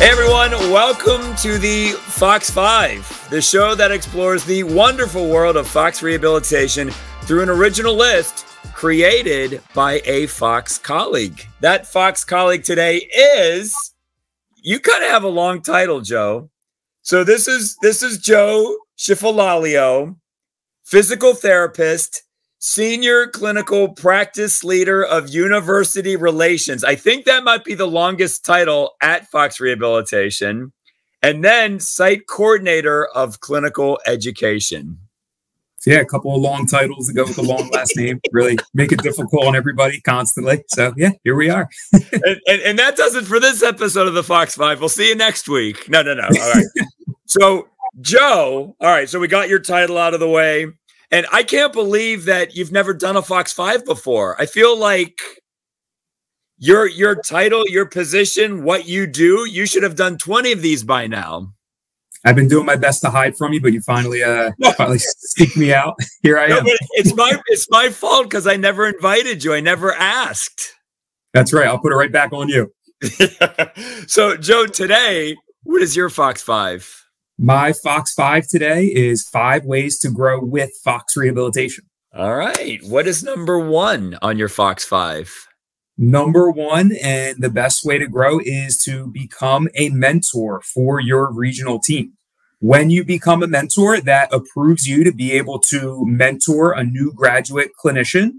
Hey everyone, welcome to the Fox 5, the show that explores the wonderful world of Fox Rehabilitation through an original list created by a Fox colleague. That Fox colleague today is, you kind of have a long title, Joe. So this is Joe Cifaloglio, physical therapist, senior clinical practice leader of university relations. I think that might be the longest title at Fox Rehabilitation. And then site coordinator of clinical education. So yeah, a couple of long titles to go with a long last name. Really make it difficult on everybody constantly. So yeah, here we are. and that does it for this episode of the Fox 5. We'll see you next week. No. All right. So Joe, all right. So we got your title out of the way. And I can't believe that you've never done a Fox 5 before. I feel like your title, your position, what you do, you should have done 20 of these by now. I've been doing my best to hide from you, but you finally seek me out. Here I am. But it's my fault because I never invited you. I never asked. That's right. I'll put it right back on you. So, Joe, today, what is your Fox 5? My Fox 5 today is 5 ways to grow with Fox Rehabilitation. All right. What is number 1 on your Fox 5? Number 1, and the best way to grow, is to become a mentor for your regional team. When you become a mentor, that approves you to be able to mentor a new graduate clinician,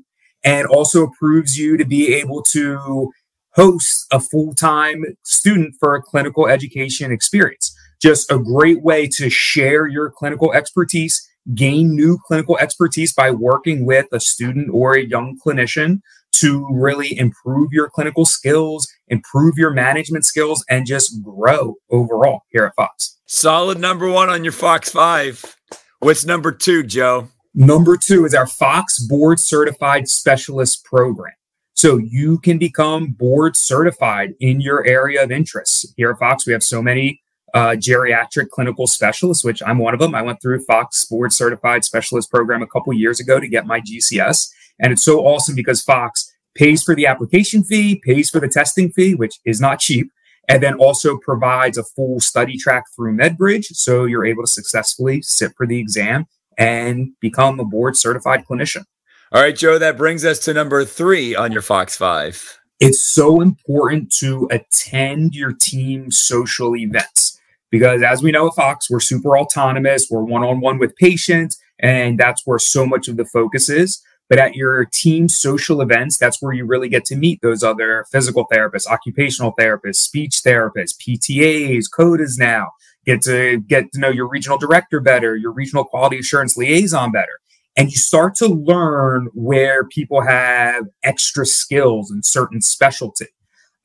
and also approves you to be able to host a full-time student for a clinical education experience. Just a great way to share your clinical expertise, gain new clinical expertise by working with a student or a young clinician to really improve your clinical skills, improve your management skills, and just grow overall here at Fox. Solid number 1 on your Fox 5. What's number 2, Joe? Number 2 is our Fox Board Certified Specialist Program. So you can become board certified in your area of interest. Here at Fox, we have so many geriatric clinical specialists, which I'm one of them. I went through Fox Board Certified Specialist Program a couple years ago to get my GCS. And it's so awesome because Fox pays for the application fee, pays for the testing fee, which is not cheap, and then also provides a full study track through MedBridge. So you're able to successfully sit for the exam and become a board certified clinician. All right, Joe, that brings us to number 3 on your Fox 5. It's so important to attend your team's social events. Because as we know at Fox, we're super autonomous, we're one-on-one with patients, and that's where so much of the focus is. But at your team social events, that's where you really get to meet those other physical therapists, occupational therapists, speech therapists, PTAs, CODAs now. Get to know your regional director better, your regional quality assurance liaison better. And you start to learn where people have extra skills in certain specialty.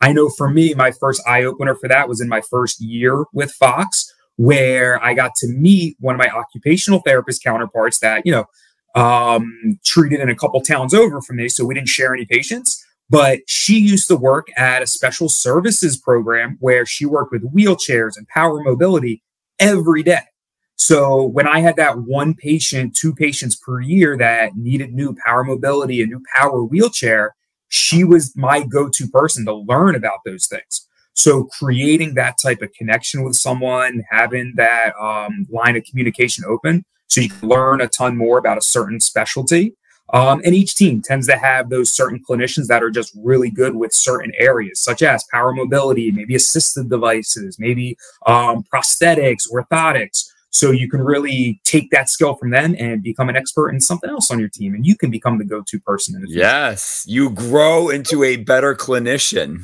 I know for me, my first eye-opener for that was in my first year with Fox, where I got to meet one of my occupational therapist counterparts that, treated in a couple towns over from me, so we didn't share any patients. But she used to work at a special services program where she worked with wheelchairs and power mobility every day. So when I had that 1 patient, 2 patients per year that needed new power mobility, a new power wheelchair, she was my go-to person to learn about those things. So creating that type of connection with someone, having that line of communication open so you can learn a ton more about a certain specialty. And each team tends to have those certain clinicians that are just really good with certain areas, such as power mobility, maybe assistive devices, maybe prosthetics, orthotics. So you can really take that skill from them and become an expert in something else on your team. And you can become the go-to person in the future. Yes, you grow into a better clinician.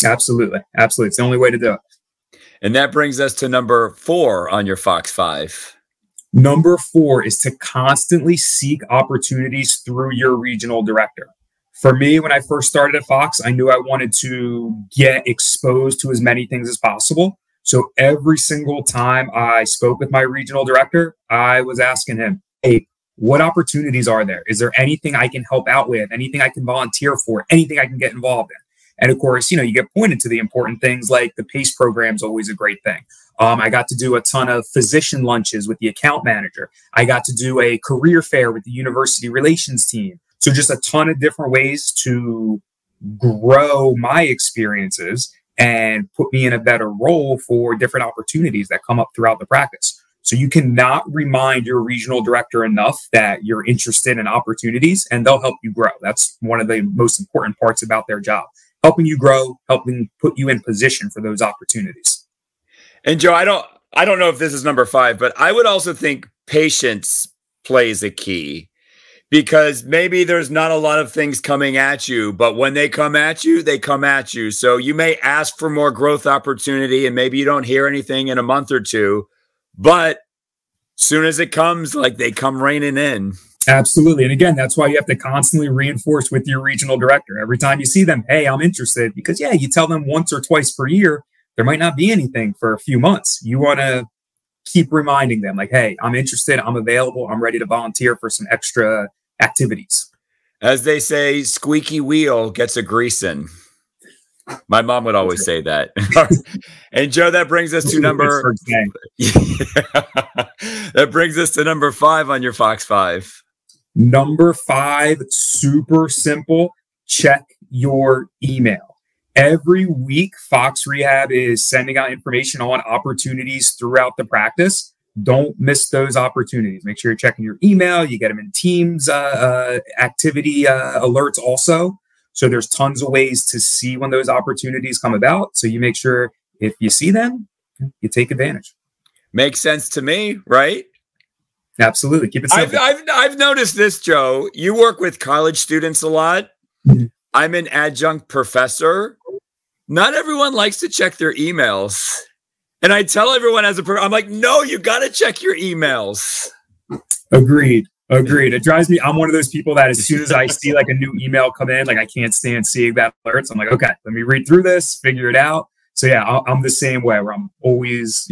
Absolutely. Absolutely. It's the only way to do it. And that brings us to number 4 on your Fox 5. Number 4 is to constantly seek opportunities through your regional director. For me, when I first started at Fox, I knew I wanted to get exposed to as many things as possible. So every single time I spoke with my regional director, I was asking him, hey, what opportunities are there? Is there anything I can help out with? Anything I can volunteer for? Anything I can get involved in? And of course, you get pointed to the important things like the PACE program is always a great thing. I got to do a ton of physician lunches with the account manager. I got to do a career fair with the university relations team. So just a ton of different ways to grow my experiences and put me in a better role for different opportunities that come up throughout the practice. So you cannot remind your regional director enough that you're interested in opportunities, and they'll help you grow. That's one of the most important parts about their job, helping you grow, helping put you in position for those opportunities. And Joe, I don't know if this is number 5, but I would also think patience plays a key, because maybe there's not a lot of things coming at you, but when they come at you, they come at you. So you may ask for more growth opportunity, and maybe you don't hear anything in a month or two, but soon as it comes, like, they come raining in. Absolutely. And again, that's why you have to constantly reinforce with your regional director. Every time you see them, hey, I'm interested, because yeah, you tell them once or twice per year, there might not be anything for a few months. You want to keep reminding them, like, hey, I'm interested, I'm available, I'm ready to volunteer for some extra activities. As they say, squeaky wheel gets a greasing. My mom would always say that. And Joe, that brings us to number that brings us to number 5 on your Fox 5. Number 5, super simple. Check your email. Every week, Fox Rehab is sending out information on opportunities throughout the practice. Don't miss those opportunities. Make sure you're checking your email. You get them in Teams activity alerts also. So there's tons of ways to see when those opportunities come about. So you make sure if you see them, you take advantage. Makes sense to me, right? Absolutely. Keep it simple. I've noticed this, Joe. You work with college students a lot. Mm-hmm. I'm an adjunct professor. Not everyone likes to check their emails. And I tell everyone I'm like, no, you got to check your emails. Agreed. It drives me. I'm one of those people that as soon as I see like a new email come in, like I can't stand seeing that alerts. I'm like, okay, let me read through this, figure it out. So yeah, I'm the same way, where I'm always,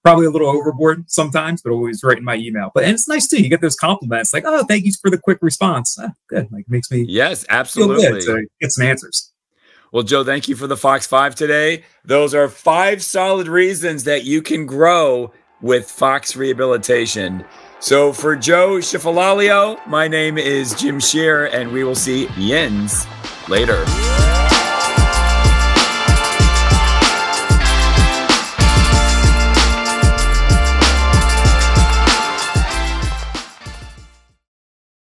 probably a little overboard sometimes, but always writing my email. And it's nice too. You get those compliments like, oh, thank you for the quick response. Good. Like, makes me absolutely feel good to get some answers. Well, Joe, thank you for the Fox 5 today. Those are 5 solid reasons that you can grow with Fox Rehabilitation. So for Joe Cifaloglio, my name is Jim Shear, and we will see Yins later.